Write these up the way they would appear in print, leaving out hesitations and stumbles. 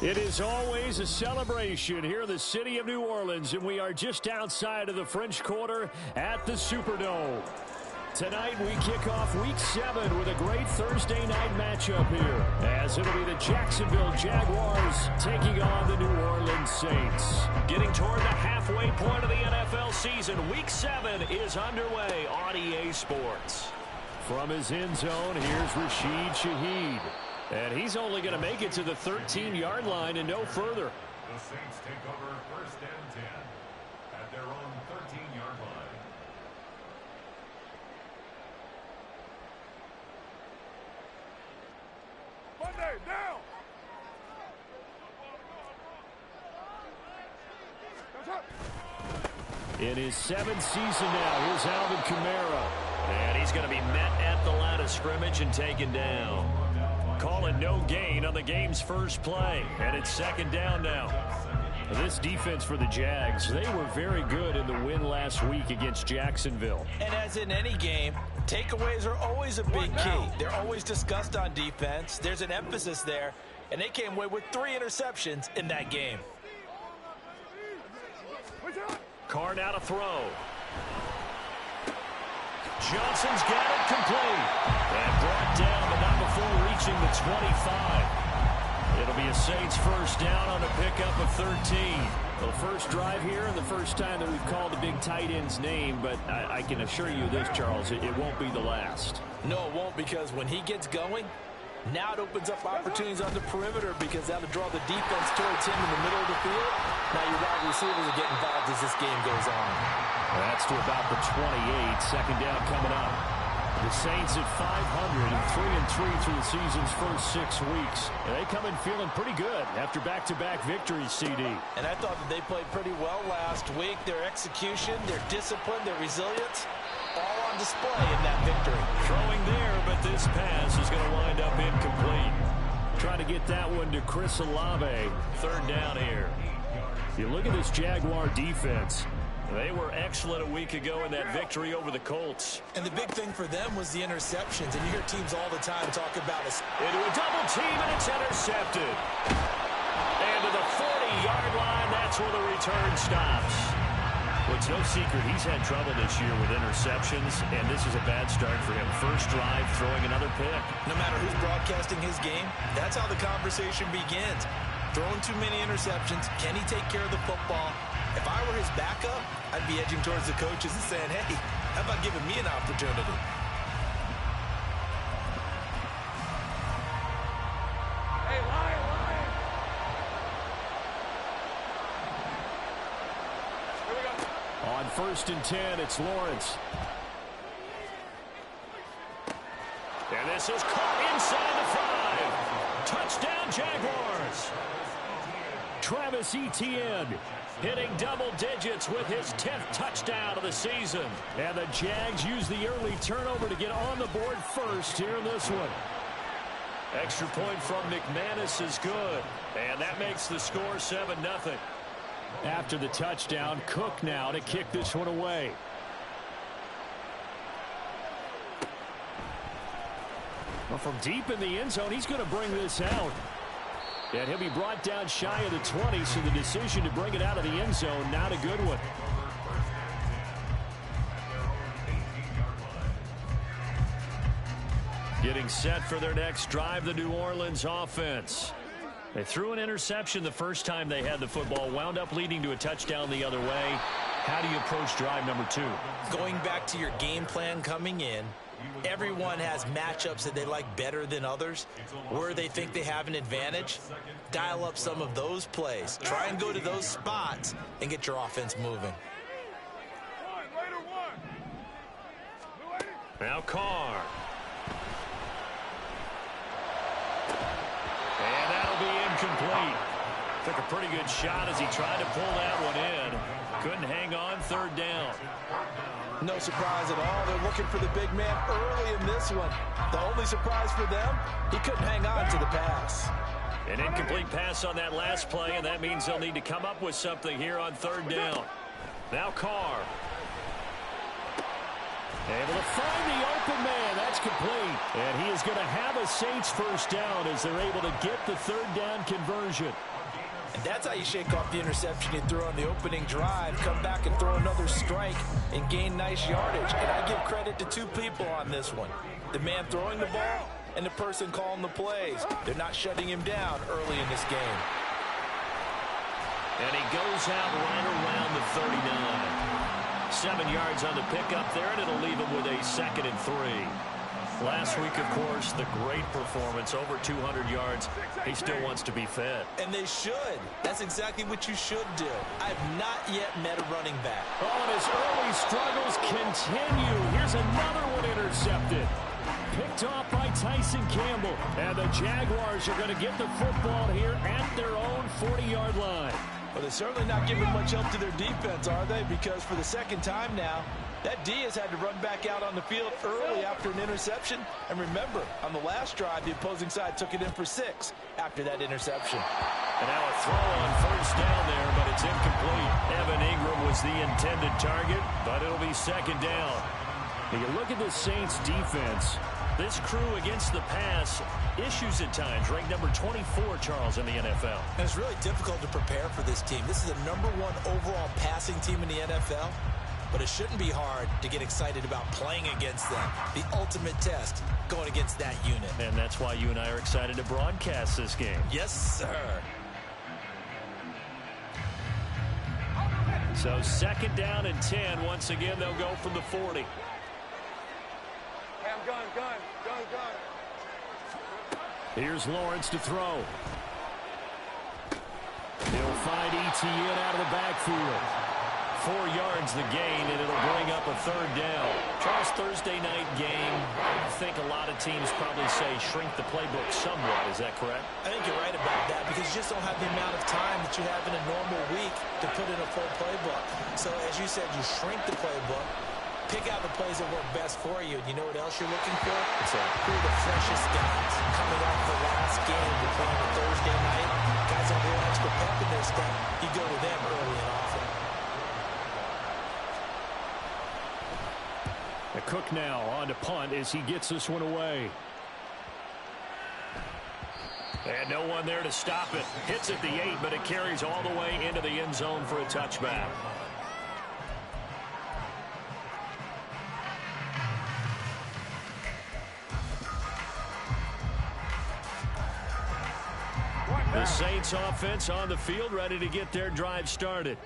It is always a celebration here in the city of New Orleans, and we are just outside of the French Quarter at the Superdome. Tonight we kick off Week 7 with a great Thursday night matchup here, as it'll be the Jacksonville Jaguars taking on the New Orleans Saints. Getting toward the halfway point of the NFL season, Week 7 is underway on EA Sports. From his end zone, here's Rashid Shaheed. And he's only going to make it to the 13-yard line and no further. The Saints take over 1st and 10 at their own 13-yard line. Monday, now! In his 7th season now, here's Alvin Kamara. And he's going to be met at the line of scrimmage and taken down. Calling no gain on the game's first play. And it's 2nd down now. This defense for the Jags, they were very good in the win last week against Jacksonville. And as in any game, takeaways are always a big key. They're always discussed on defense. There's an emphasis there. And they came away with 3 interceptions in that game. Carr now to throw. Johnson's got it complete. And brought down, but not before reaching the 25. It'll be a Saints first down on a pickup of 13. The first drive here and the first time that we've called the big tight end's name, but I can assure you this, Charles, it won't be the last. No, it won't, because when he gets going, now it opens up opportunities on the perimeter because that'll draw the defense towards him in the middle of the field. Now your wide receivers will get involved as this game goes on. That's to about the 28. 2nd down coming up. The Saints at 500 and 3-3 through the season's first 6 weeks. And they come in feeling pretty good after back-to-back victories, CD. And I thought that they played pretty well last week. Their execution, their discipline, their resilience, all on display in that victory. Throwing there, but this pass is going to wind up incomplete. Trying to get that one to Chris Olave. 3rd down here. You look at this Jaguar defense. They were excellent a week ago in that victory over the Colts. And the big thing for them was the interceptions. And you hear teams all the time talk about it. Into a double team, and it's intercepted. And to the 40-yard line, that's where the return stops. Well, it's no secret he's had trouble this year with interceptions, and this is a bad start for him. First drive, throwing another pick. No matter who's broadcasting his game, that's how the conversation begins. Throwing too many interceptions, can he take care of the football? If I were his backup, I'd be edging towards the coaches and saying, hey, how about giving me an opportunity? Hey, Lion! Here we go. On 1st and 10, it's Lawrence. And this is caught inside the 5. Touchdown, Jaguars. Travis Etienne hitting double digits with his 10th touchdown of the season. And the Jags use the early turnover to get on the board first here in this one. Extra point from McManus is good. And that makes the score 7-0. After the touchdown, Cook now to kick this one away. Well, from deep in the end zone, he's going to bring this out. And he'll be brought down shy of the 20, so the decision to bring it out of the end zone, not a good one. Getting set for their next drive, the New Orleans offense. They threw an interception the first time they had the football, wound up leading to a touchdown the other way. How do you approach drive number 2? Going back to your game plan coming in, everyone has matchups that they like better than others, where they think they have an advantage. Dial up some of those plays. Try and go to those spots and get your offense moving. Now Carr. And that'll be incomplete. Took a pretty good shot as he tried to pull that one in. Couldn't hang on. 3rd down. No surprise at all. They're looking for the big man early in this one. The only surprise for them, he couldn't hang on to the pass. An incomplete pass on that last play, and that means they'll need to come up with something here on 3rd down. Now Carr. Able to find the open man. That's complete. And he is going to have a Saints first down as they're able to get the 3rd down conversion. And that's how you shake off the interception you threw on the opening drive, come back and throw another strike and gain nice yardage. And I give credit to two people on this one. The man throwing the ball and the person calling the plays. They're not shutting him down early in this game. And he goes out right around the 39. 7 yards on the pickup there, and it'll leave him with a 2nd and 3. Last week, of course, the great performance, over 200 yards. He still wants to be fed. And they should. That's exactly what you should do. I've not yet met a running back. Oh, and his early struggles continue. Here's another one intercepted. Picked off by Tyson Campbell. And the Jaguars are going to get the football here at their own 40-yard line. Well, they're certainly not giving much help to their defense, are they? Because for the second time now, that D has had to run back out on the field early after an interception. And remember, on the last drive, the opposing side took it in for 6 after that interception. And now a throw on first down there, but it's incomplete. Evan Ingram was the intended target, but it'll be 2nd down. Now you look at the Saints defense. This crew against the pass, issues at times, ranked number 24, Charles, in the NFL. And it's really difficult to prepare for this team. This is the #1 overall passing team in the NFL. But it shouldn't be hard to get excited about playing against them. The ultimate test going against that unit. And that's why you and I are excited to broadcast this game. Yes, sir. So 2nd down and 10. Once again, they'll go from the 40. Hey, I'm gun. Here's Lawrence to throw. He'll find Etienne out of the backfield. 4 yards the gain, and it'll bring up a 3rd down. Charles, Thursday night game, I think a lot of teams probably say shrink the playbook somewhat. Is that correct? I think you're right about that because you just don't have the amount of time that you have in a normal week to put in a full playbook. So, as you said, you shrink the playbook, pick out the plays that work best for you. And you know what else you're looking for? Who are the freshest guys coming off the last game? You're playing on Thursday night. Guys have a little extra pep in their step. You go to them early and often. Cook now on to punt as he gets this one away. And no one there to stop it. Hits at the 8, but it carries all the way into the end zone for a touchback. The Saints offense on the field, ready to get their drive started.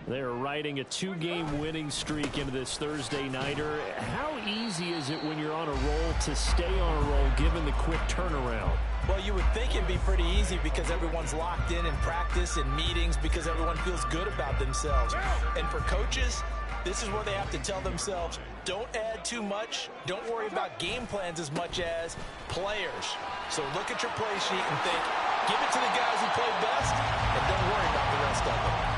They're riding a 2-game winning streak into this Thursday nighter. How easy is it when you're on a roll to stay on a roll given the quick turnaround? Well, you would think it'd be pretty easy because everyone's locked in practice and meetings because everyone feels good about themselves. And for coaches, this is where they have to tell themselves, don't add too much. Don't worry about game plans as much as players. So look at your play sheet and think, give it to the guys who play best and don't worry about the rest of them.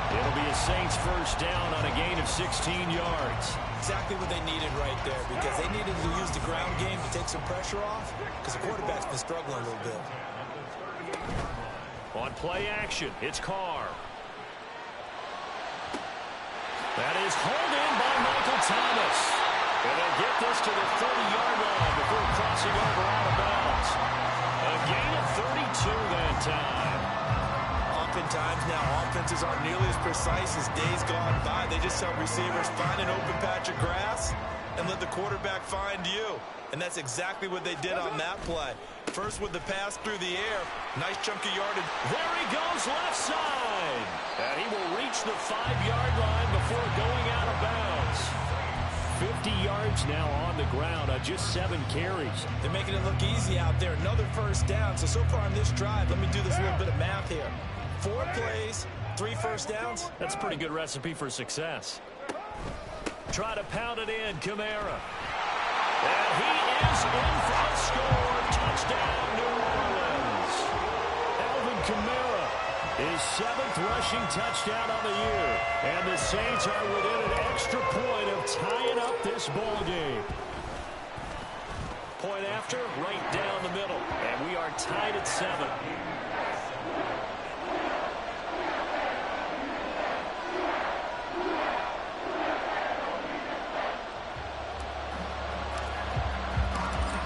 It'll be a Saints first down on a gain of 16 yards. Exactly what they needed right there because they needed to use the ground game to take some pressure off because the quarterback's been struggling a little bit. On play action, it's Carr. That is hauled in by Michael Thomas. And they'll get this to the 30-yard line before crossing over out of bounds. A gain of 32 that time. Oftentimes now offenses aren't nearly as precise as days gone by. They just tell receivers, find an open patch of grass and let the quarterback find you. And that's exactly what they did on that play. First with the pass through the air. Nice chunk of yardage. There he goes left side. And he will reach the 5-yard line before going out of bounds. 50 yards now on the ground on just 7 carries. They're making it look easy out there. Another first down. So far on this drive, let me do this little bit of math here. 4 plays, 3 first downs. That's a pretty good recipe for success. Try to pound it in, Kamara. And he is in for a score. Touchdown, New Orleans. Alvin Kamara, his 7th rushing touchdown of the year. And the Saints are within an extra point of tying up this ball game. Point after, right down the middle. And we are tied at 7.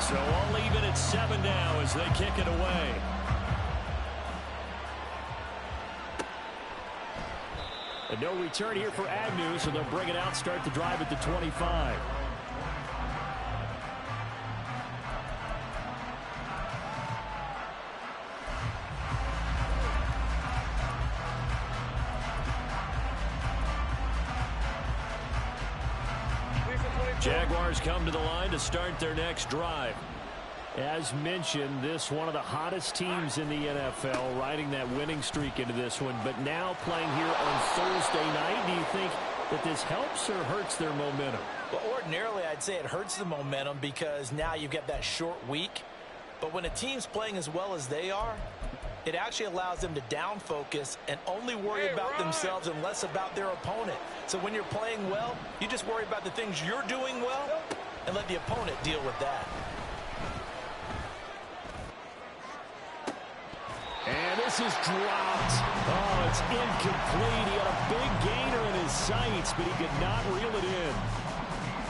So all even at 7 now as they kick it away. And no return here for Agnew, so they'll bring it out, start the drive at the 25. Jaguars come to the line to start their next drive. As mentioned, this one of the hottest teams in the NFL, riding that winning streak into this one, but now playing here on Thursday night. Do you think that this helps or hurts their momentum? Well, ordinarily, I'd say it hurts the momentum because now you've got that short week. But when a team's playing as well as they are, it actually allows them to down focus and only worry about themselves and less about their opponent. So when you're playing well, you just worry about the things you're doing well and let the opponent deal with that. And this is dropped. Oh, it's incomplete. He had a big gainer in his sights, but he could not reel it in.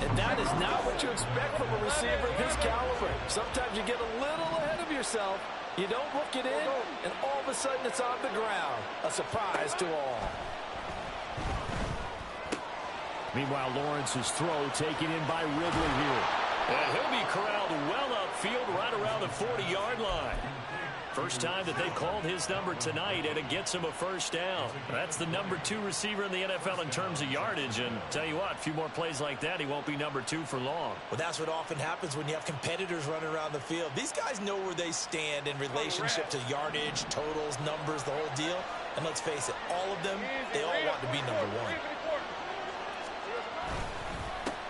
And that is not what you expect from a receiver of his caliber. Sometimes you get a little ahead of yourself. You don't look it in, and all of a sudden it's on the ground. A surprise to all. Meanwhile, Lawrence's throw taken in by Ridley here. And he'll be corralled well upfield right around the 40-yard line. First time that they've called his number tonight, and it gets him a first down. That's the number 2 receiver in the NFL in terms of yardage. And tell you what, a few more plays like that, he won't be number 2 for long. Well, that's what often happens when you have competitors running around the field. These guys know where they stand in relationship to yardage, totals, numbers, the whole deal. And let's face it, all of them, they all want to be number 1.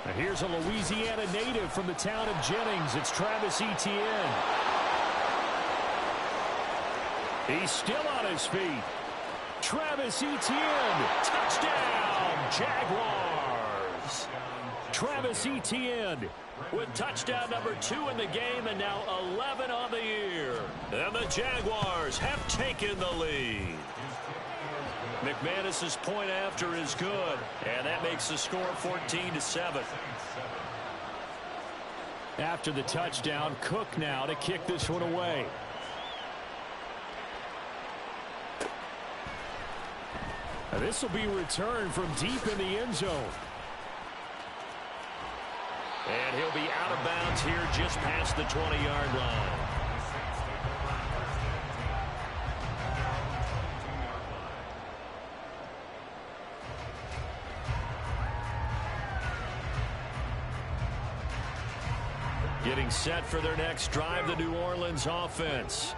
Now here's a Louisiana native from the town of Jennings. It's Travis Etienne. He's still on his feet. Travis Etienne, touchdown, Jaguars. Travis Etienne with touchdown number 2 in the game, and now 11 on the year. And the Jaguars have taken the lead. McManus's point after is good, and that makes the score 14-7. After the touchdown, Cook now to kick this one away. This will be returned from deep in the end zone. And he'll be out of bounds here just past the 20-yard line. Getting set for their next drive, the New Orleans offense.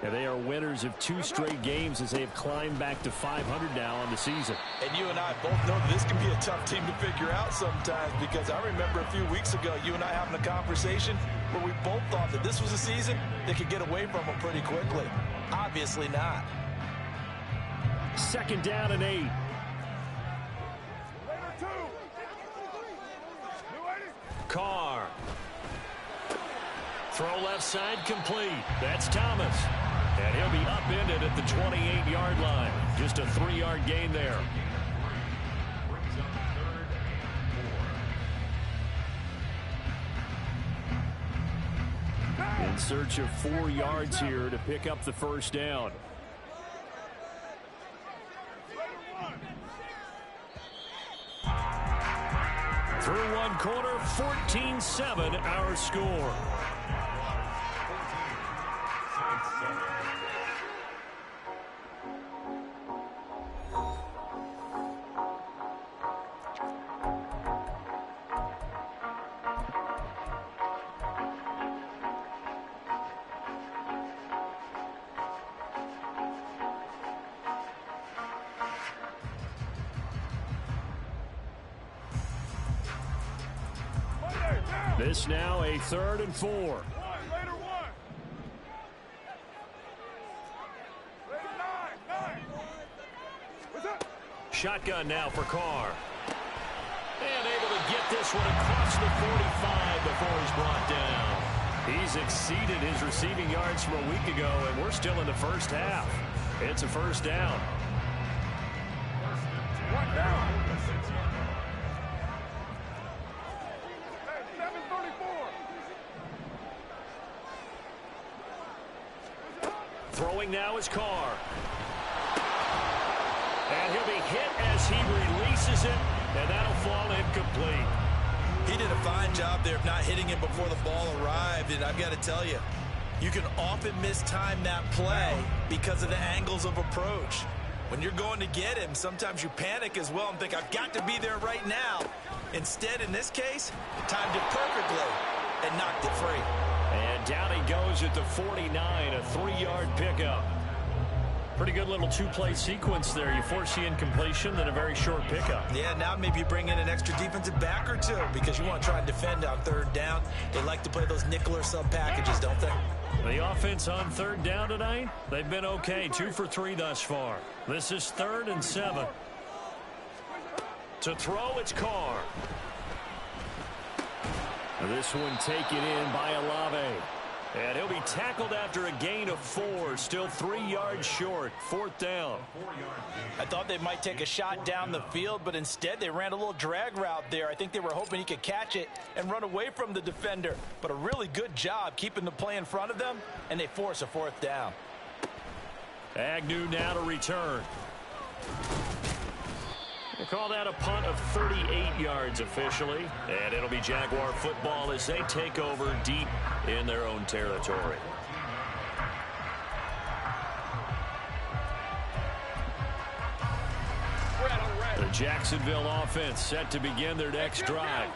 And they are winners of 2 straight games as they have climbed back to 500 now on the season. And you and I both know that this can be a tough team to figure out sometimes, because I remember a few weeks ago you and I having a conversation where we both thought that this was a season that could get away from them pretty quickly. Obviously not. 2nd down and 8. Carr. Throw left side complete. That's Thomas. And he'll be upended at the 28-yard line. Just a 3-yard gain there. In search of 4 yards here to pick up the first down. Through 1 quarter, 14-7 our score. This now a 3rd and 4. Shotgun now for Carr. And able to get this one across the 45 before he's brought down. He's exceeded his receiving yards from a week ago, and we're still in the first half. It's a first down. Throwing now is Carr. And he'll be hit as he releases it, and that'll fall incomplete. He did a fine job there of not hitting him before the ball arrived, and I've got to tell you, you can often mistime that play because of the angles of approach. When you're going to get him, sometimes you panic as well and think, I've got to be there right now. Instead, in this case, timed it perfectly and knocked it free. And down he goes at the 49, a 3-yard pickup. Pretty good little two-play sequence there. You force the incompletion, then a very short pickup. Yeah, now maybe you bring in an extra defensive back or two because you want to try and defend on third down. They like to play those nickel or sub packages, don't they? The offense on third down tonight, they've been okay. 2 for 3 thus far. This is 3rd and 7. To throw, it's Carr. This one taken in by Olave. And he'll be tackled after a gain of 4. Still 3 yards short. 4th down. I thought they might take a shot down the field, but instead they ran a little drag route there. I think they were hoping he could catch it and run away from the defender. But a really good job keeping the play in front of them, and they force a 4th down. Agnew now to return. We'll call that a punt of 38 yards officially. And it'll be Jaguar football as they take over deep in their own territory. The Jacksonville offense set to begin their next drive.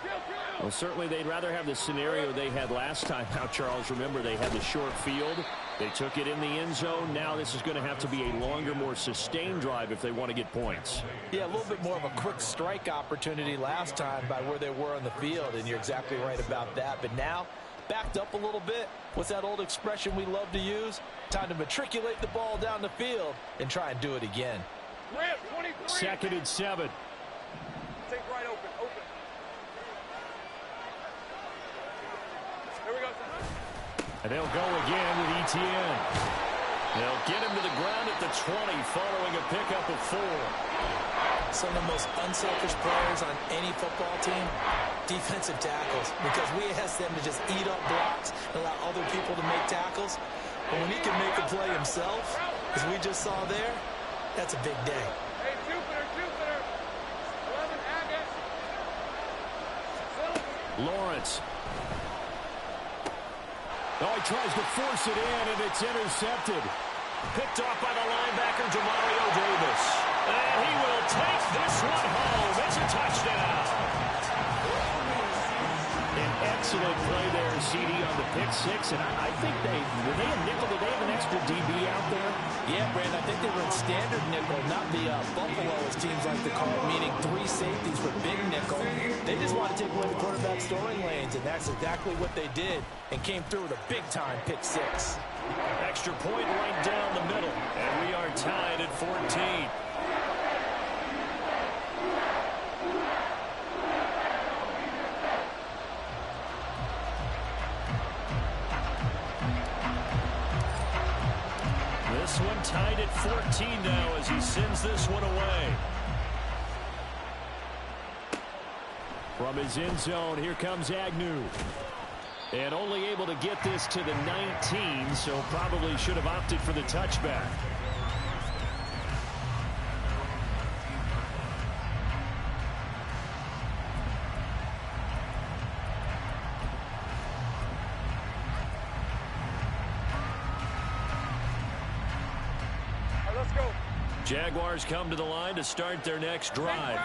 Well, certainly they'd rather have the scenario they had last time out, Charles. Remember, they had the short field. They took it in the end zone. Now this is going to have to be a longer, more sustained drive if they want to get points. Yeah, a little bit more of a quick strike opportunity last time by where they were on the field, and you're exactly right about that. But now, backed up a little bit. What's that old expression we love to use? Time to matriculate the ball down the field and try and do it again. 2nd and 7. Take right open. Here we go. And they'll go again with Etienne. They'll get him to the ground at the 20 following a pickup of 4. Some of the most unselfish players on any football team, defensive tackles, because we ask them to just eat up blocks and allow other people to make tackles. But when he can make a play himself, as we just saw there, that's a big day. Hey, Jupiter. 11 Agate. Lawrence. Oh, he tries to force it in, and it's intercepted. Picked off by the linebacker, Demario Davis. And he will take this one home. It's a touchdown. An excellent play there, CD, on the pick 6. And I think were they a nickel? Did they have an extra DB out there? Yeah, Brandon, I think they were in standard nickel, not the Buffalo, as teams like to call it, meaning 3 safeties for big nickel. They just want to take away the quarterback's throwing lanes, and that's exactly what they did, and came through with a big-time pick 6. Extra point right down the middle, and we are tied at 14. This one tied at 14 now as he sends this one away. From his end zone, here comes Agnew. And only able to get this to the 19, so probably should have opted for the touchback. Let's go. Jaguars come to the line to start their next drive.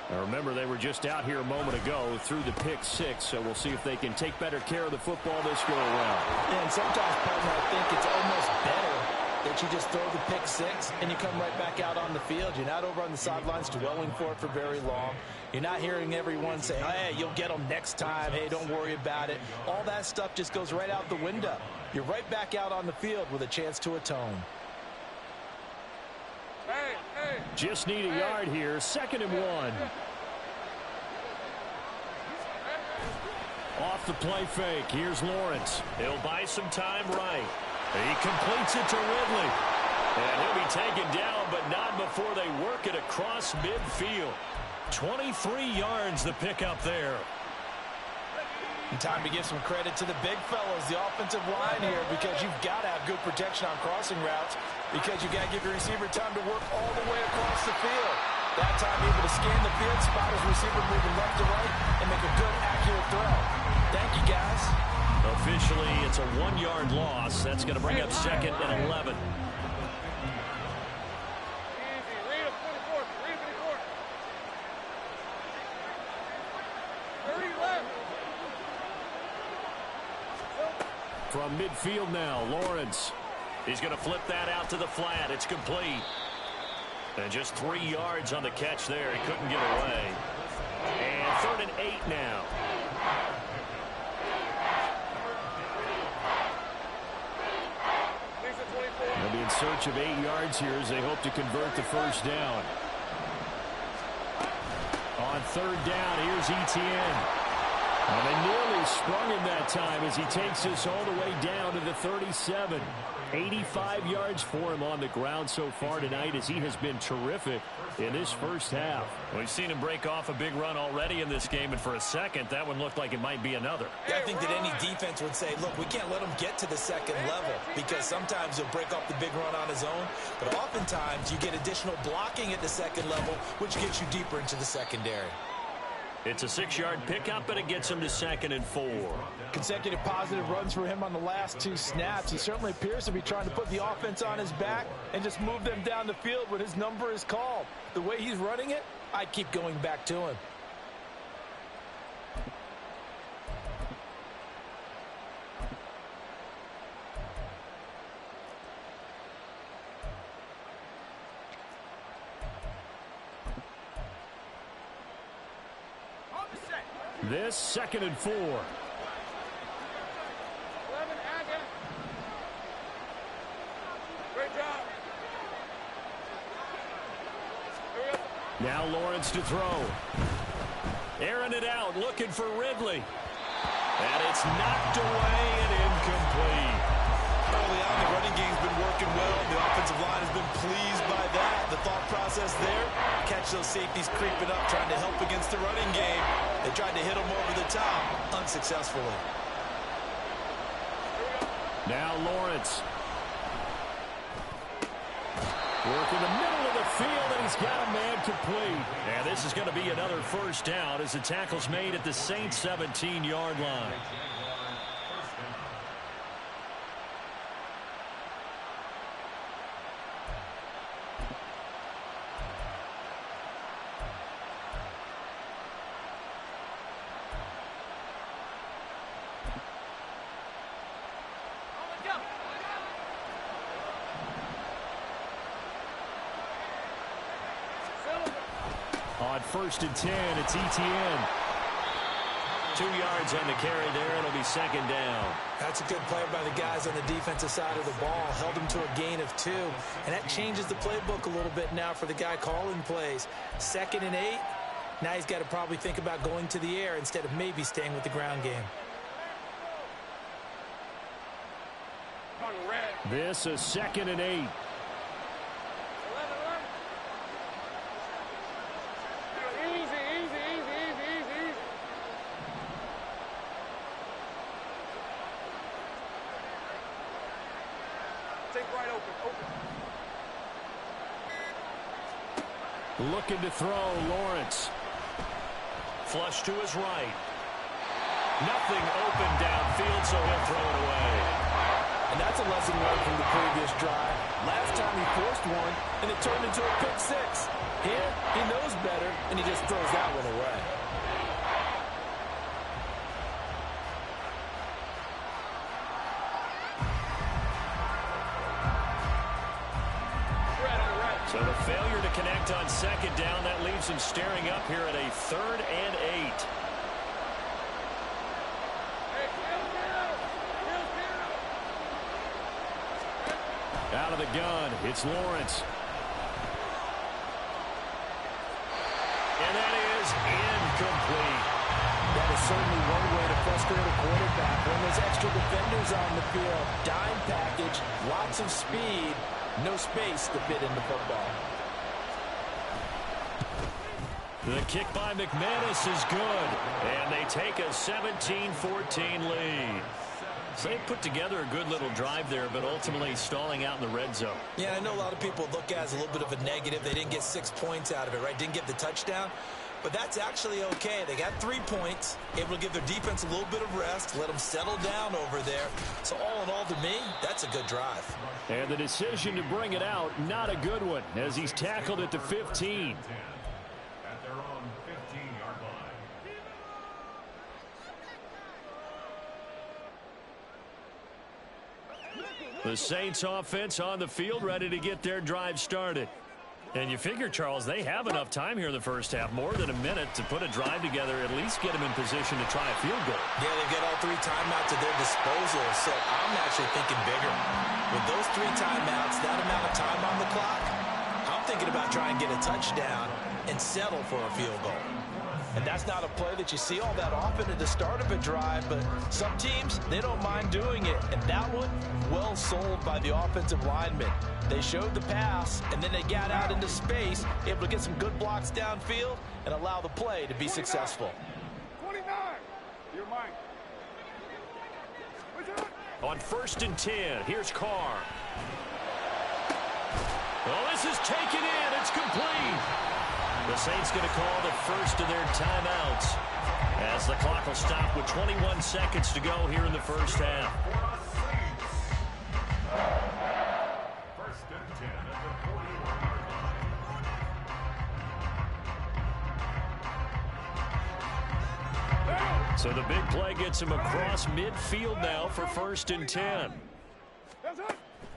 Now remember, they were just out here a moment ago through the pick 6, so we'll see if they can take better care of the football this go around. Yeah, and sometimes, partner, I think it's almost better that you just throw the pick 6 and you come right back out on the field. You're not over on the sidelines dwelling for it for very long. You're not hearing everyone say, hey, you'll get them next time. Hey, don't worry about it. All that stuff just goes right out the window. You're right back out on the field with a chance to atone. Just need a yard here. 2nd and 1. Off the play fake. Here's Lawrence. He'll buy some time right. He completes it to Ridley. And he'll be taken down, but not before they work it across midfield. 23 yards the pickup there. And time to give some credit to the big fellas, the offensive line here, because you've got to have good protection on crossing routes, because you've got to give your receiver time to work all the way across the field. That time able to scan the field, spot his receiver moving left to right, and make a good, accurate throw. Thank you, guys. Officially, it's a 1-yard loss. That's going to bring up 2nd and 11. From midfield now, Lawrence. He's going to flip that out to the flat. It's complete. And just 3 yards on the catch there. He couldn't get away. And 3rd and 8 now. They'll be in search of 8 yards here as they hope to convert the first down. On 3rd down, here's Etienne. And they nearly sprung him that time as he takes this all the way down to the 37. 85 yards for him on the ground so far tonight as he has been terrific in this first half. Well, we've seen him break off a big run already in this game, and for a second, that one looked like it might be another. I think that any defense would say, look, we can't let him get to the 2nd level, because sometimes he'll break off the big run on his own, but oftentimes you get additional blocking at the 2nd level, which gets you deeper into the secondary. It's a 6-yard pickup, but it him to 2nd and 4. Consecutive positive runs for him on the last 2 snaps. He certainly appears to be trying to put the offense on his back and just move them down the field when his number is called. The way he's running it, I'd keep going back to him. This 2nd and 4. 11 Agate. Great job. Now Lawrence to throw. Airing it out, looking for Ridley. And it's knocked away and incomplete. Early on, the running game's been working well. The offensive line has been pleased by that. The thought process there, catch those safeties creeping up, trying to help against the running game. They tried to hit him over the top, unsuccessfully. Now Lawrence. Work in the middle of the field, and he's got a man complete. And this is going to be another first down as the tackle's made at the Saints' 17-yard line. On 1st and 10, it's Etienne. 2 yards on the carry there. It'll be 2nd down. That's a good play by the guys on the defensive side of the ball. Held him to a gain of 2. And that changes the playbook a little bit now for the guy calling plays. 2nd and 8. Now he's got to probably think about going to the air instead of maybe staying with the ground game. This is 2nd and 8. Looking to throw, Lawrence. Flush to his right. Nothing open downfield, so he'll throw it away. And that's a lesson learned from the previous drive. Last time he forced one, and it turned into a pick 6. Here, he knows better, and he just throws that one away. So the failure to connect on 2nd down, that leaves him staring up here at a 3rd and 8. Out of the gun, it's Lawrence. And that is incomplete. That is certainly one way to frustrate a quarterback. When there's extra defenders on the field, dime package, lots of speed, no space to fit in the football. The kick by McManus is good, and they take a 17-14 lead. So they put together a good little drive there, but ultimately stalling out in the red zone. Yeah, I know a lot of people look at it as a little bit of a negative. They didn't get 6 points out of it, right? Didn't get the touchdown. But that's actually okay. They got 3 points, able to give their defense a little bit of rest, let them settle down over there. So all in all, to me, that's a good drive. And the decision to bring it out, not a good one, as he's tackled at the 15. At their own 15-yard line. The Saints offense on the field, ready to get their drive started. And you figure, Charles, they have enough time here in the first half, more than a minute, to put a drive together, at least get them in position to try a field goal. Yeah, they've got all 3 timeouts at their disposal, so I'm actually thinking bigger. With those 3 timeouts, that amount of time on the clock, I'm thinking about trying to get a touchdown and settle for a field goal. And that's not a play that you see all that often at the start of a drive, but some teams, they don't mind doing it. And that one, well sold by the offensive lineman. They showed the pass, and then they got out into space, able to get some good blocks downfield and allow the play to be successful. 29. You're mine. On 1st and 10, here's Carr. Well, this is taken in. It's complete. The Saints going to call the first of their timeouts as the clock will stop with 21 seconds to go here in the first half. First and 10 at the 41-yard line. So the big play gets him across midfield now for 1st and 10.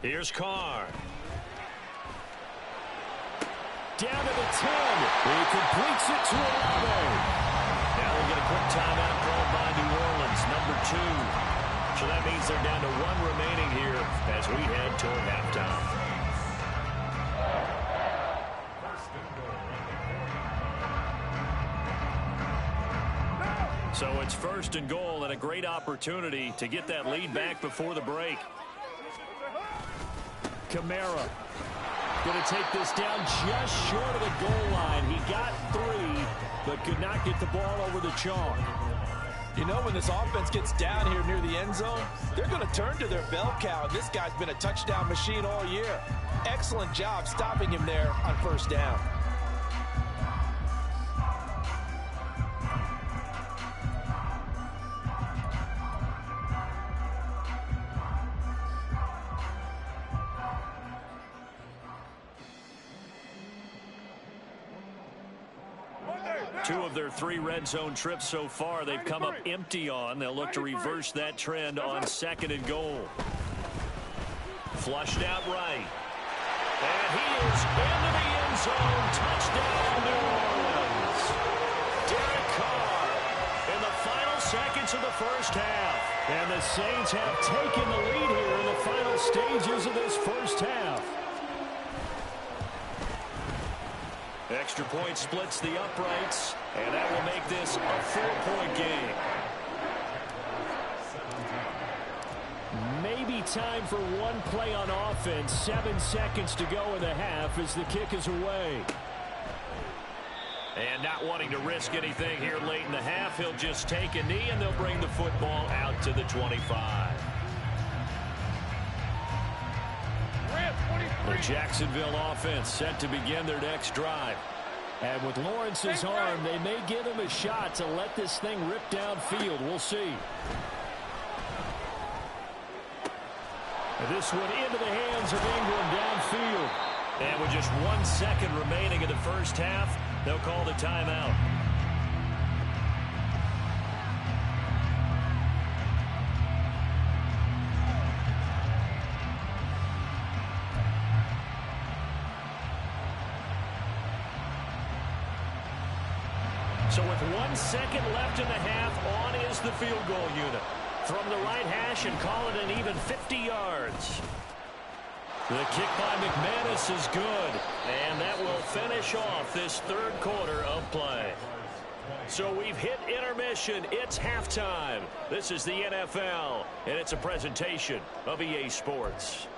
Here's Carr. Down to the 10. He completes it to 11. Now we'll get a quick timeout called by New Orleans, number 2. So that means they're down to 1 remaining here as we head toward halftime. So it's 1st and goal and a great opportunity to get that lead back before the break. Kamara going to take this down just short of the goal line. He got 3, but could not get the ball over the chalk. You know, when this offense gets down here near the end zone, they're going to turn to their bell cow. This guy's been a touchdown machine all year. Excellent job stopping him there on 1st down. Two of their 3 red zone trips so far, they've come up empty on. They'll look to reverse that trend on 2nd and goal. Flushed out right. And he is into the end zone. Touchdown, New Orleans. Derek Carr in the final seconds of the first half. And the Saints have taken the lead here in the final stages of this first half. Extra point splits the uprights, and that will make this a 4-point game. Maybe time for one play on offense. 7 seconds to go in the half as the kick is away. And not wanting to risk anything here late in the half, he'll just take a knee, and they'll bring the football out to the 25. The Jacksonville offense set to begin their next drive. And with Lawrence's arm, they may give him a shot to let this thing rip downfield. We'll see. And this one into the hands of Ingram downfield. And with just 1 second remaining in the first half, they'll call the timeout. So with 1 second left in the half, on is the field goal unit. From the right hash and call it an even 50 yards. The kick by McManus is good. And that will finish off this 3rd quarter of play. So we've hit intermission. It's halftime. This is the NFL, and it's a presentation of EA Sports.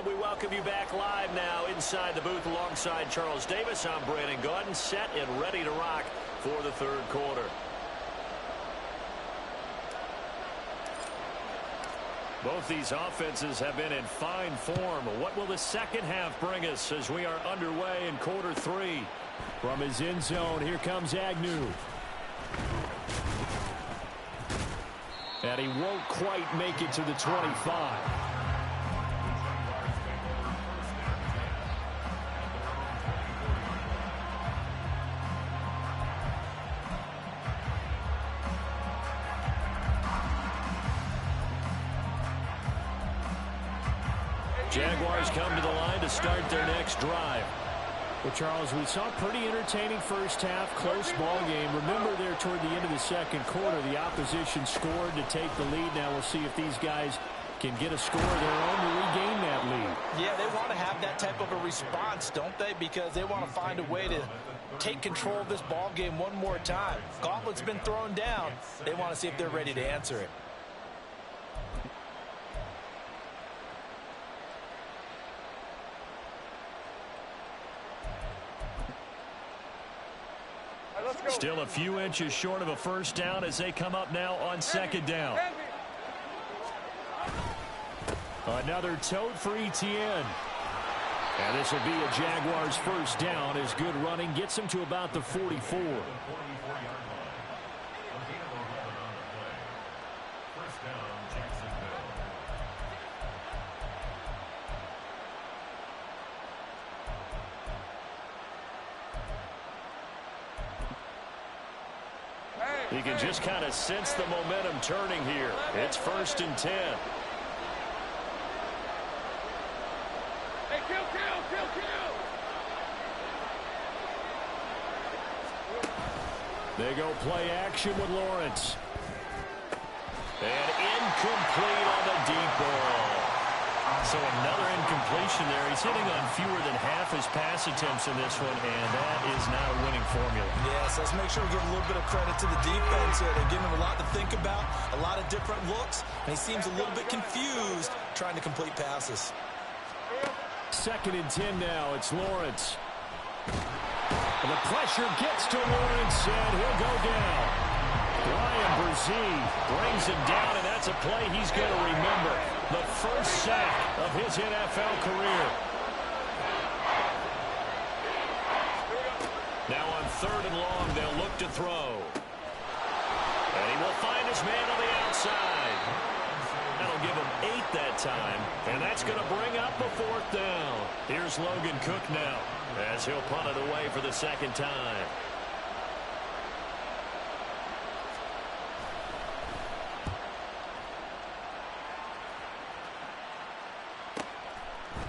And we welcome you back live now inside the booth alongside Charles Davis. I'm Brandon Gaudin, set and ready to rock for the third quarter. Both these offenses have been in fine form. What will the second half bring us as we are underway in quarter three? From his end zone, here comes Agnew. And he won't quite make it to the 25. Jaguars come to the line to start their next drive. Well, Charles, we saw a pretty entertaining first half, close ball game. Remember there toward the end of the second quarter, the opposition scored to take the lead. Now we'll see if these guys can get a score of their own to regain that lead. Yeah, they want to have that type of a response, don't they? Because they want to find a way to take control of this ball game one more time. Gauntlet's been thrown down. They want to see if they're ready to answer it. Still a few inches short of a first down as they come up now on second down. Another tote for Etienne. And this will be a Jaguars first down as good running gets him to about the 44. You can just kind of sense the momentum turning here. It's 1st and 10. Hey, kill. They go play action with Lawrence. And incomplete on the deep ball. So another incompletion there. He's hitting on fewer than half his pass attempts in this one, and that is not a winning formula. Yes, let's make sure we give a little bit of credit to the defense here. They're giving him a lot to think about, a lot of different looks, and he seems a little bit confused trying to complete passes. 2nd and 10 now. It's Lawrence. And the pressure gets to Lawrence, and he'll go down. Ryan Brzee brings him down, and that's a play he's going to remember. The first sack of his NFL career. Now on 3rd and long, they'll look to throw. And he will find his man on the outside. That'll give him 8 that time, and that's going to bring up a 4th down. Here's Logan Cook now as he'll punt it away for the second time.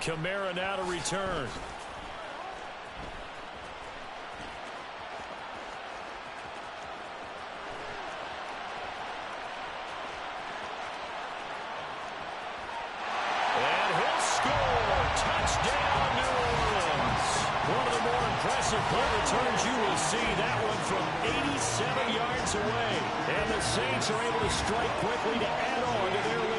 Kamara now to return. And he'll score. Touchdown, New Orleans. One of the more impressive punt returns you will see. That one from 87 yards away. And the Saints are able to strike quickly to add on to their lead.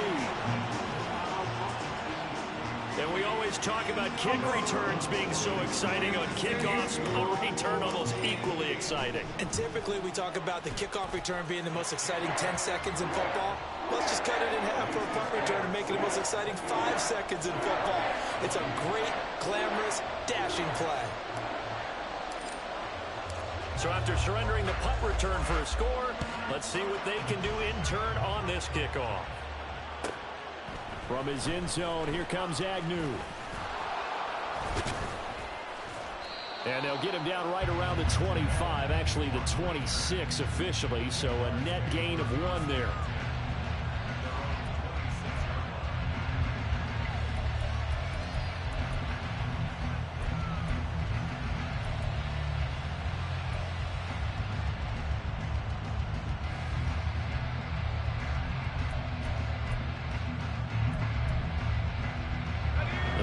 And we always talk about kick returns being so exciting. On kickoffs, punt return almost equally exciting. And typically we talk about the kickoff return being the most exciting 10 seconds in football. Let's just cut it in half for a punt return and make it the most exciting 5 seconds in football. It's a great, glamorous, dashing play. So after surrendering the punt return for a score, let's see what they can do in turn on this kickoff. From his end zone, here comes Agnew. And they'll get him down right around the 25, actually the 26 officially, so a net gain of 1 there.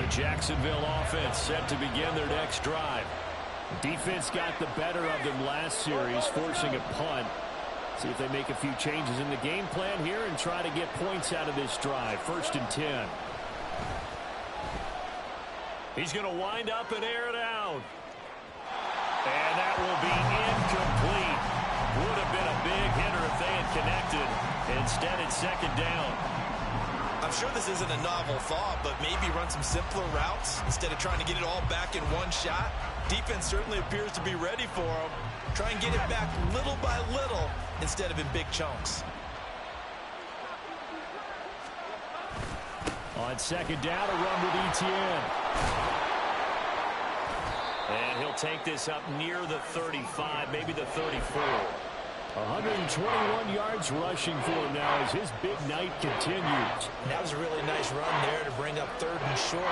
Jacksonville offense set to begin their next drive. Defense got the better of them last series, forcing a punt. See if they make a few changes in the game plan here and try to get points out of this drive. 1st and 10. He's going to wind up and air it out. And that will be incomplete. Would have been a big hitter if they had connected. Instead, it's second down. I'm sure this isn't a novel thought, but maybe run some simpler routes instead of trying to get it all back in one shot. Defense certainly appears to be ready for him. Try and get it back little by little instead of in big chunks. On second down, a run with Etienne. And he'll take this up near the 35, maybe the 34. 121 yards rushing for him now as his big night continues. That was a really nice run there to bring up third and short.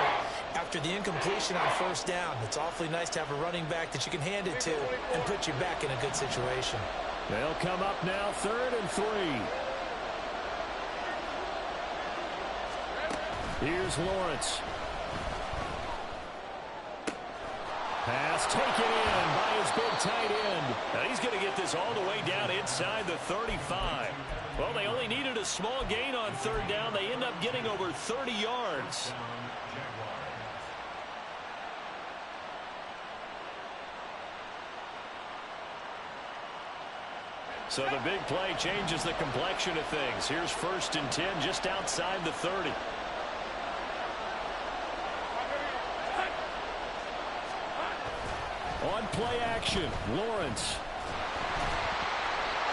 After the incompletion on first down, it's awfully nice to have a running back that you can hand it to and put you back in a good situation. They'll come up now, 3rd and 3. Here's Lawrence. Pass taken in by his big tight end. Now he's going to get this all the way down inside the 35. Well, they only needed a small gain on third down. They end up getting over 30 yards. So the big play changes the complexion of things. Here's 1st and 10 just outside the 30. On play action, Lawrence.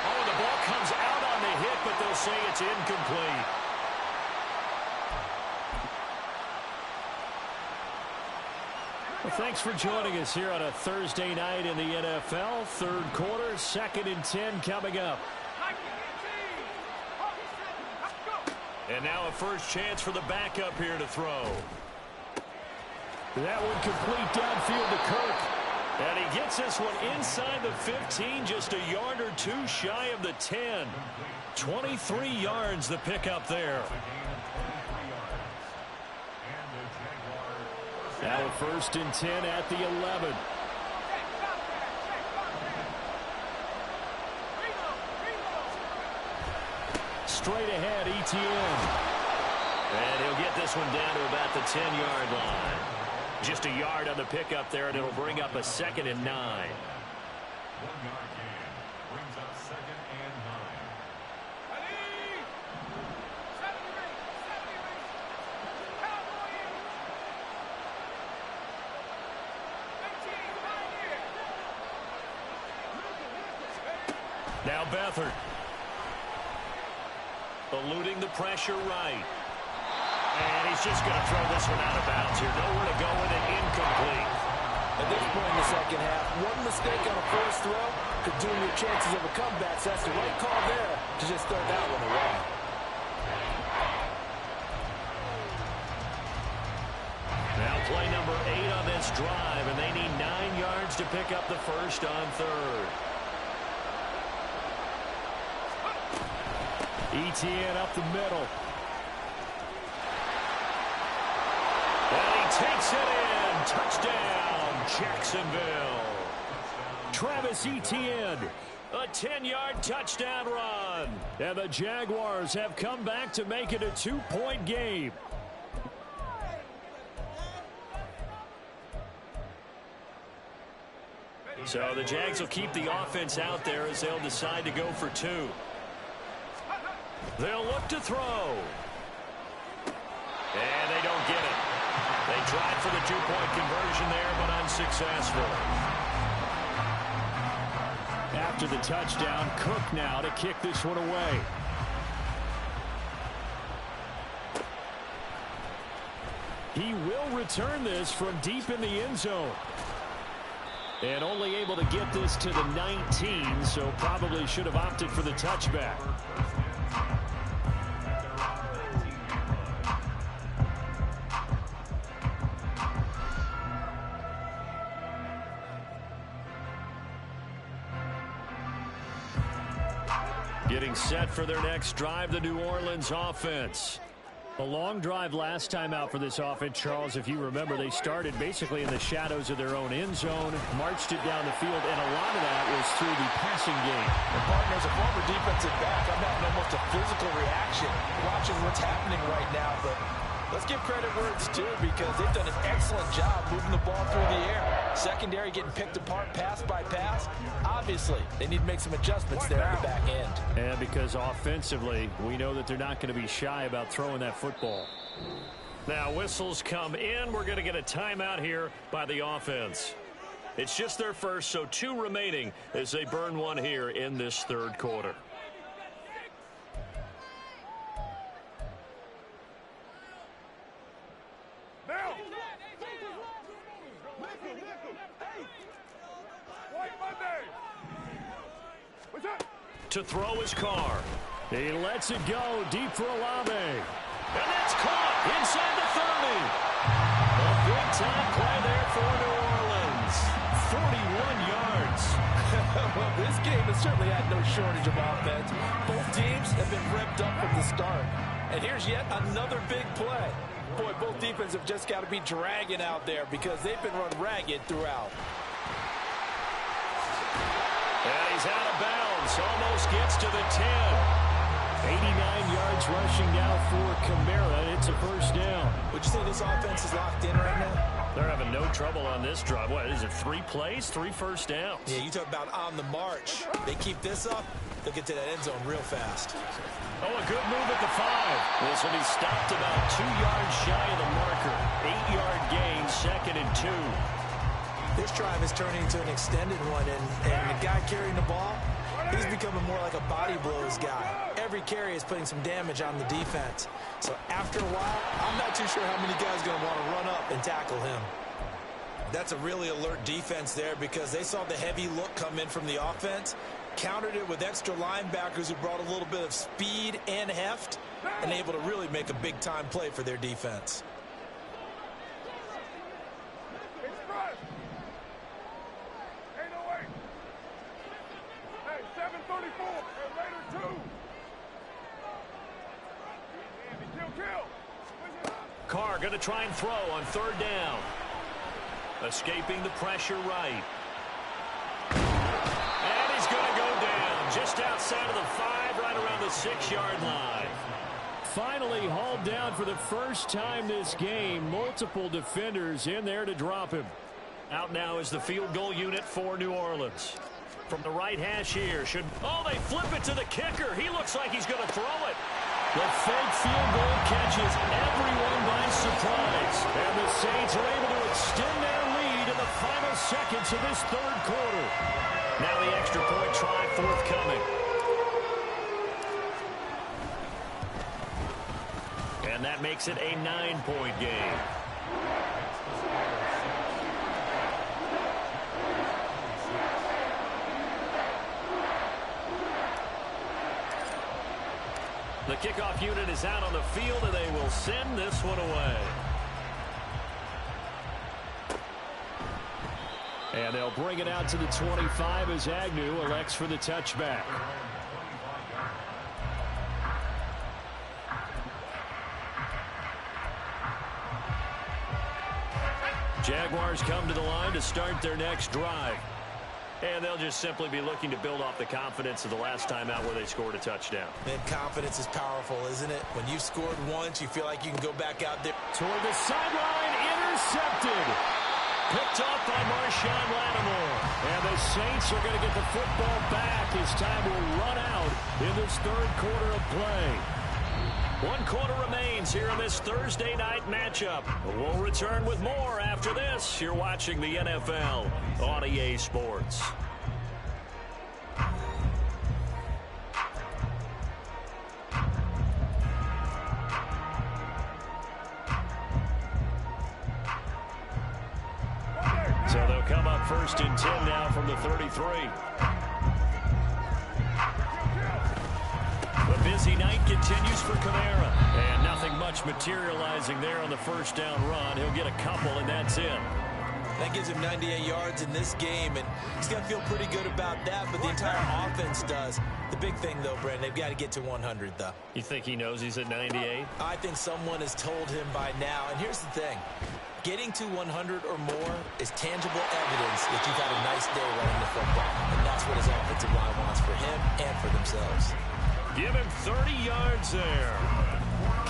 Oh, the ball comes out on the hit, but they'll say it's incomplete. Well, thanks for joining us here on a Thursday night in the NFL. 3rd quarter, 2nd and 10 coming up. And now a first chance for the backup here to throw. That one complete downfield to Kirk. And he gets this one inside the 15, just a yard or two shy of the 10. 23 yards the pickup there. Now a 1st and 10 at the 11. Straight ahead, Etienne. And he'll get this one down to about the 10-yard line. Just a yard on the pickup there, and it'll bring up a 2nd and 9. 1-yard gain brings up 2nd and 9. Now Beathard. Eluding the pressure right. And he's just going to throw this one out of bounds here. Nowhere to go with it. Incomplete. At this point in the second half, one mistake on a forced throw could doom your chances of a comeback. So that's the right call there to just throw that one away. Now play number 8 on this drive, and they need 9 yards to pick up the first on 3rd. Etienne up the middle. And he takes it in. Touchdown, Jacksonville. Travis Etienne, a 10-yard touchdown run. And the Jaguars have come back to make it a 2-point game. So the Jags will keep the offense out there as they'll decide to go for 2. They'll look to throw. And they don't get it. They tried for the 2-point conversion there, but unsuccessful. After the touchdown, Cook now to kick this one away. He will return this from deep in the end zone. And only able to get this to the 19, so probably should have opted for the touchback. Getting set for their next drive, the New Orleans offense. A long drive last time out for this offense, Charles. If you remember, they started basically in the shadows of their own end zone, marched it down the field, and a lot of that was through the passing game. And partner, as a former defensive back, I'm having almost a physical reaction watching what's happening right now. But Let's give credit where it's due because they've done an excellent job moving the ball through the air. Secondary getting picked apart pass by pass. Obviously, they need to make some adjustments there at the back end. And because offensively, we know that they're not going to be shy about throwing that football. Now whistles come in. We're going to get a timeout here by the offense. It's just their first, so 2 remaining as they burn one here in this third quarter. To throw his car. He lets it go deep for Olave. And that's caught inside the 30. A big-time play there for New Orleans. 41 yards. Well, this game has certainly had no shortage of offense. Both teams have been revved up from the start. And here's yet another big play. Boy, both defenses have just got to be dragging out there because they've been run ragged throughout. And he's out of bounds. Almost gets to the 10. 89 yards rushing now for Kamara. It's a first down. Would you say this offense is locked in right now? They're having no trouble on this drive. What is it, 3 plays, 3 first downs? Yeah, you talk about on the march. They keep this up, they'll get to that end zone real fast. Oh, a good move at the 5. This will be stopped about 2 yards shy of the marker. 8-yard gain, 2nd and 2. This drive is turning into an extended one, and the guy carrying the ball, he's becoming more like a body blows guy. Every carry is putting some damage on the defense. So after a while, I'm not too sure how many guys are going to want to run up and tackle him. That's a really alert defense there because they saw the heavy look come in from the offense, countered it with extra linebackers who brought a little bit of speed and heft, and able to really make a big-time play for their defense. Carr going to try and throw on 3rd down. Escaping the pressure right. And he's going to go down just outside of the 5, right around the 6-yard line. Finally hauled down for the first time this game. Multiple defenders in there to drop him. Out now is the field goal unit for New Orleans. From the right hash here. Oh, they flip it to the kicker. He looks like he's going to throw it. The fake field goal catches everyone by surprise. And the Saints are able to extend their lead in the final seconds of this third quarter. Now the extra point try forthcoming. And that makes it a 9-point game. The kickoff unit is out on the field, and they will send this one away. And they'll bring it out to the 25 as Agnew elects for the touchback. Jaguars come to the line to start their next drive. And they'll just simply be looking to build off the confidence of the last time out where they scored a touchdown. Man, confidence is powerful, isn't it? When you've scored once, you feel like you can go back out there. Toward the sideline, intercepted. Picked off by Marshawn Lattimore. And the Saints are going to get the football back as time will run out in this third quarter of play. 1 quarter remains here in this Thursday night matchup. We'll return with more after this. You're watching the NFL on EA Sports. So they'll come up 1st and 10 now from the 33. The busy night continues for Kamara. And nothing much materializing there on the first down run. He'll get a couple, and that's it. That gives him 98 yards in this game, and he's got to feel pretty good about that, but the entire offense does. The big thing, though, Brandon, they've got to get to 100, though. You think he knows he's at 98? I think someone has told him by now, and here's the thing. Getting to 100 or more is tangible evidence that you've had a nice day running the football, and that's what his offensive line wants for him and for themselves. Give him 30 yards there.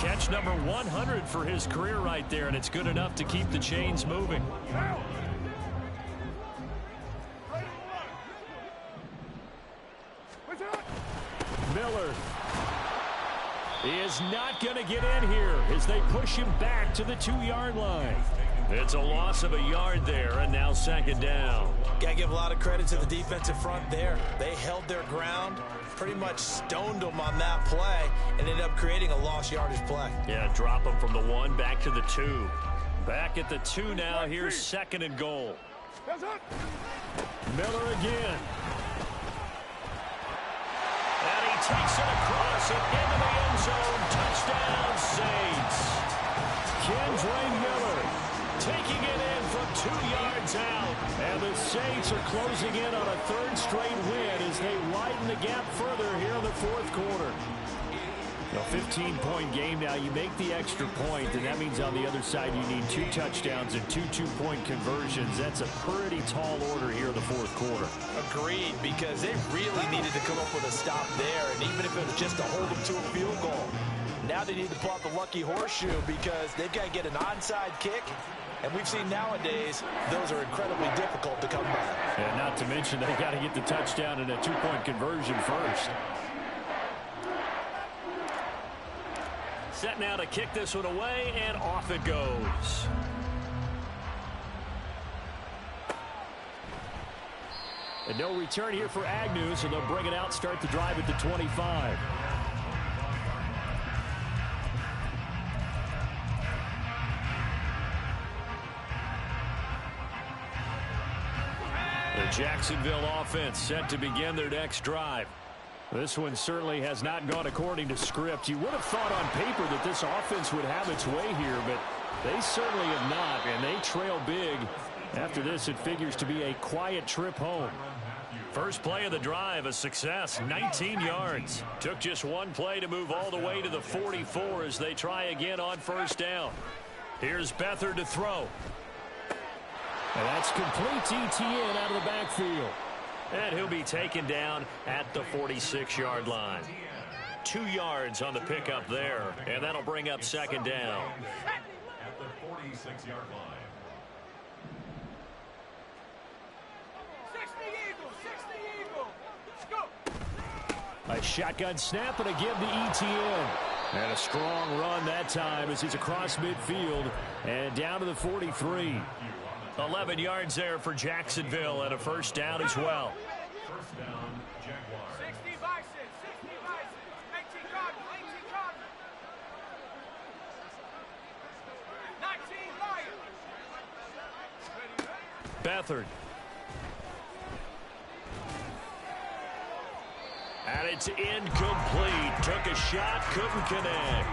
Catch number 100 for his career right there, and it's good enough to keep the chains moving. Miller is not going to get in here as they push him back to the 2-yard line. It's a loss of a yard there, and now second down. Got to give a lot of credit to the defensive front there. They held their ground, pretty much stoned them on that play, and ended up creating a lost yardage play. Yeah, drop them from the 1 back to the 2. Back at the 2 now. Here's second and goal. Miller again. And he takes it across and into the end zone. Touchdown, Saints. Kendre Miller taking it in from 2 yards out. And the Saints are closing in on a 3rd straight win as they widen the gap further here in the 4th quarter. A 15-point game now. You make the extra point, and that means on the other side you need 2 touchdowns and 2 two-point conversions. That's a pretty tall order here in the 4th quarter. Agreed, because they really needed to come up with a stop there, and even if it was just to hold them to a field goal. Now they need to pull out the lucky horseshoe because they've got to get an onside kick, and we've seen nowadays those are incredibly difficult to come by. And not to mention they got to get the touchdown and a 2-point conversion first. Set now to kick this one away, and off it goes. And no return here for Agnew, so they'll bring it out, start the drive at the 25. The Jacksonville offense set to begin their next drive. This one certainly has not gone according to script. You would have thought on paper that this offense would have its way here, but they certainly have not, and they trail big. After this, it figures to be a quiet trip home. First play of the drive, a success, 19 yards. Took just 1 play to move all the way to the 44 as they try again on first down. Here's Beathard to throw. And that's complete. ETN out of the backfield. And he'll be taken down at the 46-yard line. 2 yards on the pickup there, and that'll bring up second down. At the 46-yard line. 60 Eagle. Let's go. A shotgun snap and a give to ETN. And a strong run that time as he's across midfield and down to the 43. 11 yards there for Jacksonville and a first down as well. First down, Jaguars. 60 Bison. 18 Cardinals. 19 Lions. Beathard. And it's incomplete. Took a shot, couldn't connect.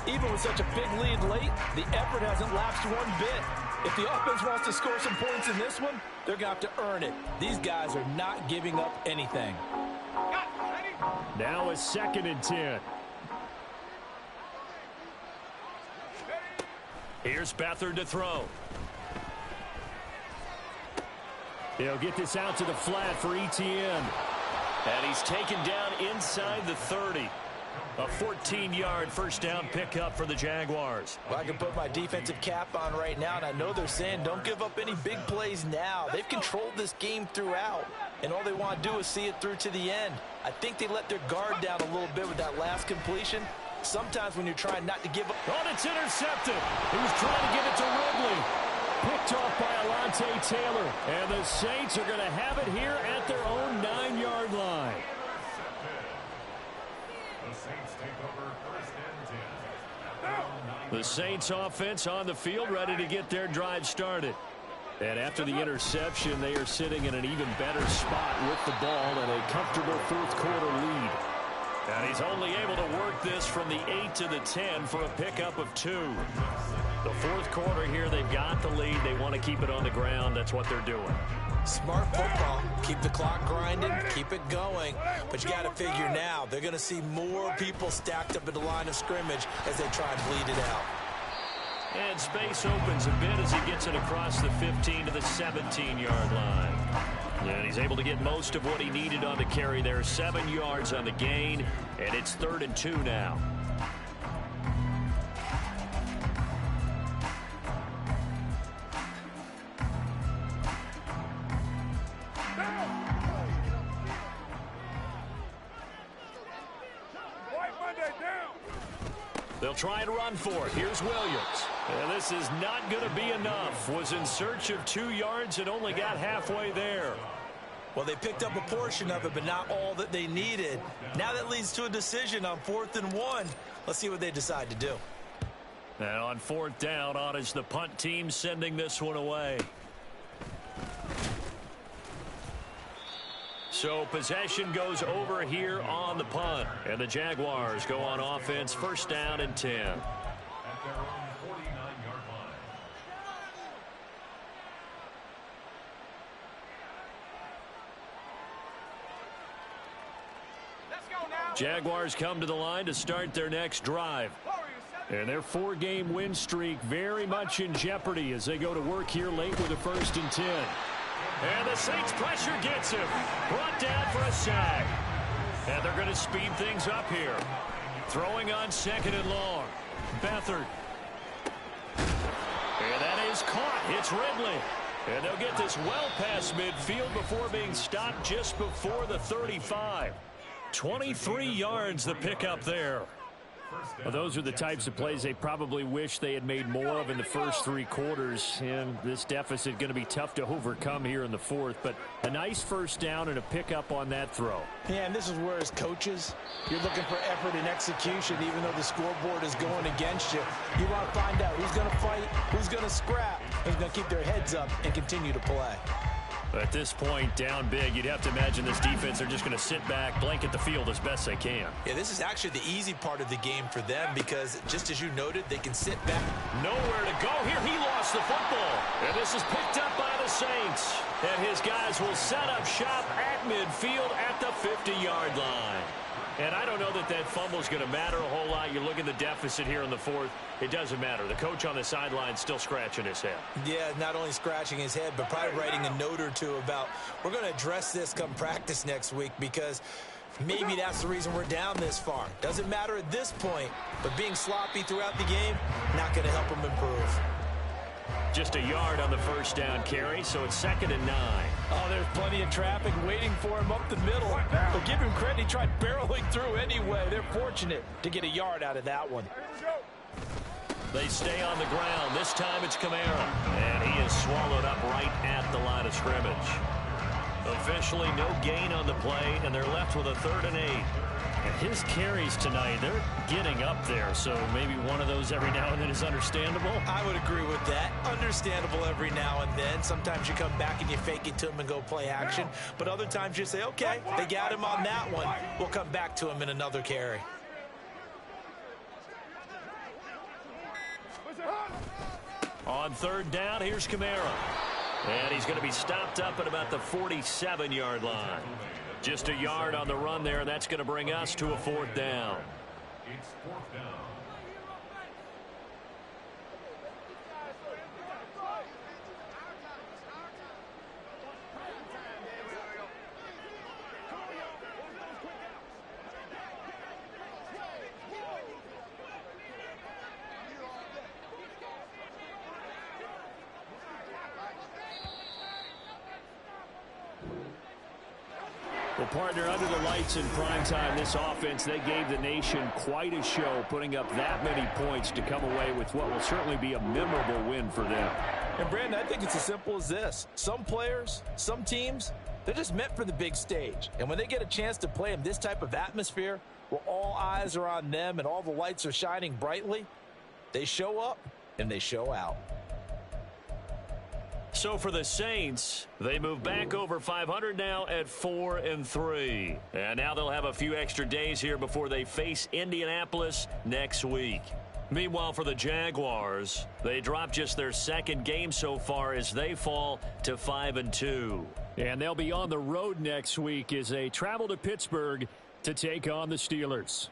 Even with such a big lead late, the effort hasn't lapsed one bit. If the offense wants to score some points in this one, they're going to have to earn it. These guys are not giving up anything. Now a 2nd and 10. Here's Beathard to throw. He'll get this out to the flat for ETN. And he's taken down inside the 30. A 14-yard first down pickup for the Jaguars. Well, I can put my defensive cap on right now, and I know they're saying don't give up any big plays now. They've controlled this game throughout, and all they want to do is see it through to the end. I think they let their guard down a little bit with that last completion. Sometimes when you're trying not to give up. Oh, it's intercepted. He was trying to get it to Ridley. Picked off by Alontae Taylor. And the Saints are going to have it here at their own 9-yard line. The Saints take over first and 10. At their own 9. The Saints offense on the field ready to get their drive started. And after the interception, they are sitting in an even better spot with the ball and a comfortable 4th quarter lead. And he's only able to work this from the 8 to the 10 for a pickup of 2. The 4th quarter here, they've got the lead. They want to keep it on the ground. That's what they're doing. Smart football. Keep the clock grinding. Keep it going. But you got to figure now, they're going to see more people stacked up at the line of scrimmage as they try and bleed it out. And space opens a bit as he gets it across the 15 to the 17-yard line. And he's able to get most of what he needed on the carry there. 7 yards on the gain, and it's 3rd and 2 now. They'll try and run for it. Here's Williams. And this is not going to be enough. Was in search of 2 yards and only got halfway there. Well, they picked up a portion of it, but not all that they needed. Now that leads to a decision on 4th and 1. Let's see what they decide to do. And on 4th down, on is the punt team sending this one away. So possession goes over here on the punt. And the Jaguars go on offense, 1st down and 10. At their own 49-yard line. Let's go now. Jaguars come to the line to start their next drive. And their 4-game win streak very much in jeopardy as they go to work here late with a 1st and 10. And the Saints pressure gets him. Brought down for a sack. And they're going to speed things up here. Throwing on 2nd and long. Beathard. And that is caught. It's Ridley. And they'll get this well past midfield before being stopped just before the 35. 23 yards the pickup there. Well, those are the types of plays they probably wish they had made more of in the first 3 quarters. And this deficit going to be tough to overcome here in the 4th. But a nice 1st down and a pickup on that throw. Yeah, and this is where as coaches, you're looking for effort and execution even though the scoreboard is going against you. You want to find out who's going to fight, who's going to scrap, who's going to keep their heads up and continue to play. At this point, down big, you'd have to imagine this defense are just going to sit back, blanket the field as best they can. Yeah, this is actually the easy part of the game for them because, just as you noted, they can sit back. Nowhere to go here. He lost the football. And this is picked up by the Saints. And his guys will set up shop at midfield at the 50-yard line. And I don't know that that fumble is going to matter a whole lot. You look at the deficit here in the 4th. It doesn't matter. The coach on the sideline still scratching his head. Yeah, not only scratching his head, but probably writing a note or two about we're going to address this come practice next week because maybe that's the reason we're down this far. Doesn't matter at this point, but being sloppy throughout the game, not going to help them improve. Just a yard on the 1st down carry, so it's 2nd and 9. Oh, there's plenty of traffic waiting for him up the middle. But give him credit, he tried barreling through anyway. They're fortunate to get a yard out of that one. They stay on the ground. This time it's Kamara. And he is swallowed up right at the line of scrimmage. Officially no gain on the play, and they're left with a 3rd and 8. And his carries tonight, they're getting up there, so maybe one of those every now and then is understandable. I would agree with that. Understandable every now and then. Sometimes you come back and you fake it to him and go play action. But other times you say, okay, they got him on that one. We'll come back to him in another carry. On 3rd down, here's Kamara. And he's going to be stopped up at about the 47-yard line. Just a yard on the run there. That's going to bring us to a 4th down. It's 4th down. Well, partner, under the lights in prime time, this offense, they gave the nation quite a show, putting up that many points to come away with what will certainly be a memorable win for them. And, Brandon, I think it's as simple as this. Some players, some teams, they're just meant for the big stage. And when they get a chance to play in this type of atmosphere where all eyes are on them and all the lights are shining brightly, they show up and they show out. So for the Saints, they move back over 500 now at 4-3. And now they'll have a few extra days here before they face Indianapolis next week. Meanwhile, for the Jaguars, they drop just their 2nd game so far as they fall to 5-2. And they'll be on the road next week as they travel to Pittsburgh to take on the Steelers.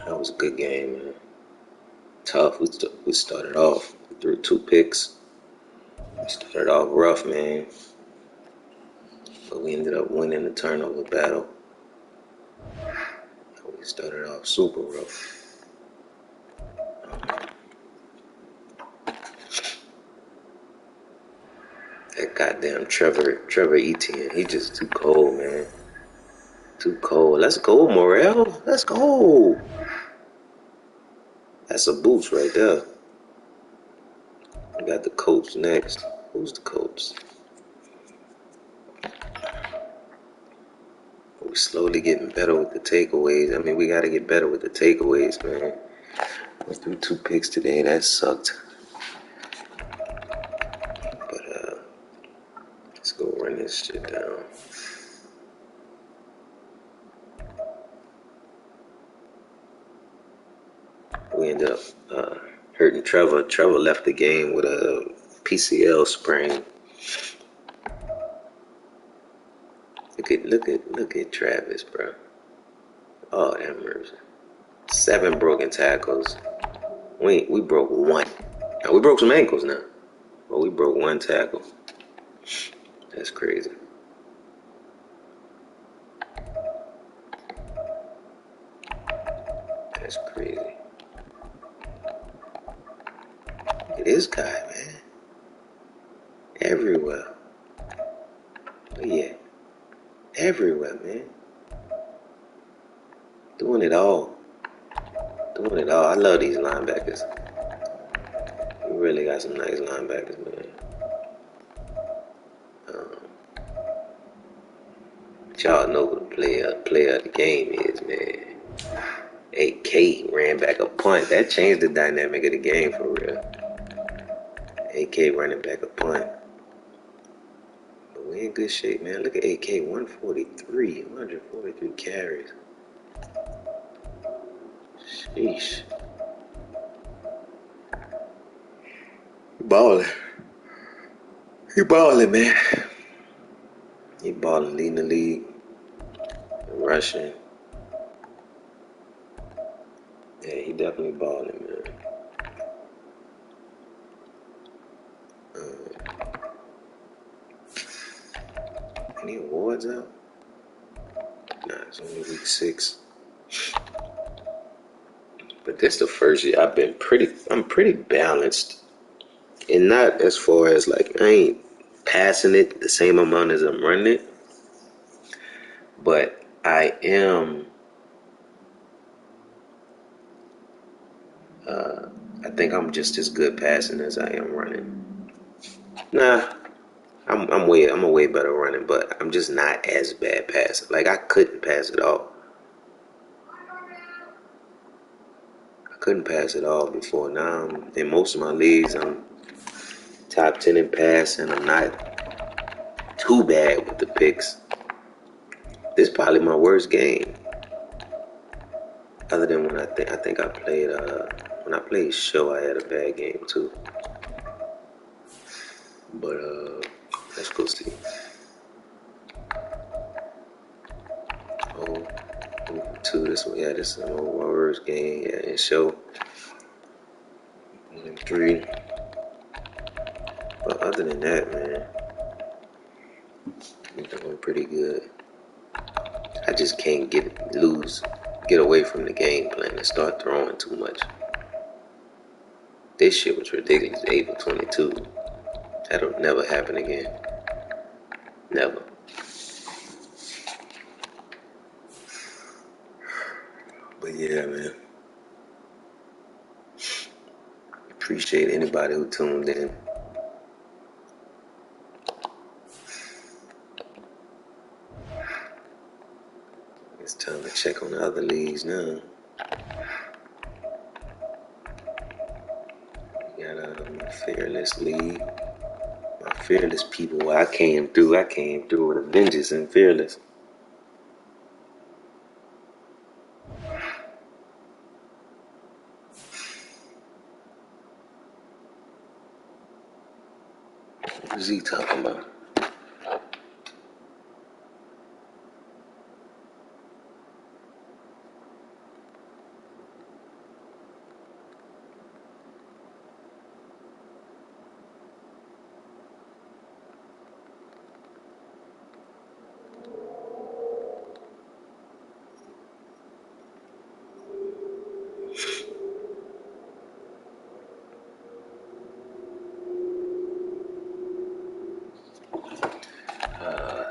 That was a good game, man. Tough. We started off through 2 picks. We started off rough, man. But we ended up winning the turnover battle. We started off super rough. That goddamn Trevor Etienne, he just too cold, man. Too cold. Let's go, Morel. Let's go. That's a boost right there. We got the coach next. Who's the coach? We're slowly getting better with the takeaways. I mean, we got to get better with the takeaways, man. We threw 2 picks today. That sucked. But let's go run this shit down. We ended up hurting Trevor. Trevor left the game with a PCL sprain. Look at Travis, bro. Oh, that mercy. 7 broken tackles. We broke 1. Now we broke some ankles now, but we broke 1 tackle. That's crazy. That's crazy. Look at this guy, man. Everywhere. Oh, yeah. Everywhere, man. Doing it all. Doing it all. I love these linebackers. We really got some nice linebackers, man. Y'all know who the player of the game is, man. AK ran back a punt. That changed the dynamic of the game for real. AK running back a punt. But we in good shape, man. Look at AK, 143 carries. Sheesh. He balling, man. He balling, leading the league. Rushing. Yeah, he definitely balling, man. Any awards out? Nah, it's only week 6. But this the first year I'm pretty balanced. And not as far as like I ain't passing it the same amount as I'm running it. But I am I think I'm just as good passing as I am running. Nah, I'm a way better running, but I'm just not as bad passing. Like I couldn't pass it all. I couldn't pass it all before. Now in most of my leagues I'm top 10 in passing. I'm not too bad with the picks. This is probably my worst game. Other than when I think I played when I played show, I had a bad game too. But let's go see. Oh, 2. This one, yeah, this is my worst game. Yeah, in show. 1 and 3. But other than that, man, I'm doing pretty good. I just can't get away from the game plan and start throwing too much. This shit was ridiculous. 8 for 22. That'll never happen again. Never. But yeah, man. Appreciate anybody who tuned in. It's time to check on the other leagues now. We got my Fearless League. My Fearless people. I came through with a vengeance in Fearless. What is he talking about?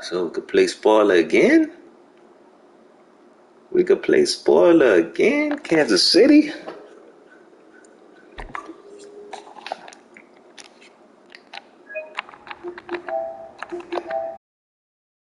So we could play spoiler again? We could play spoiler again? Kansas City?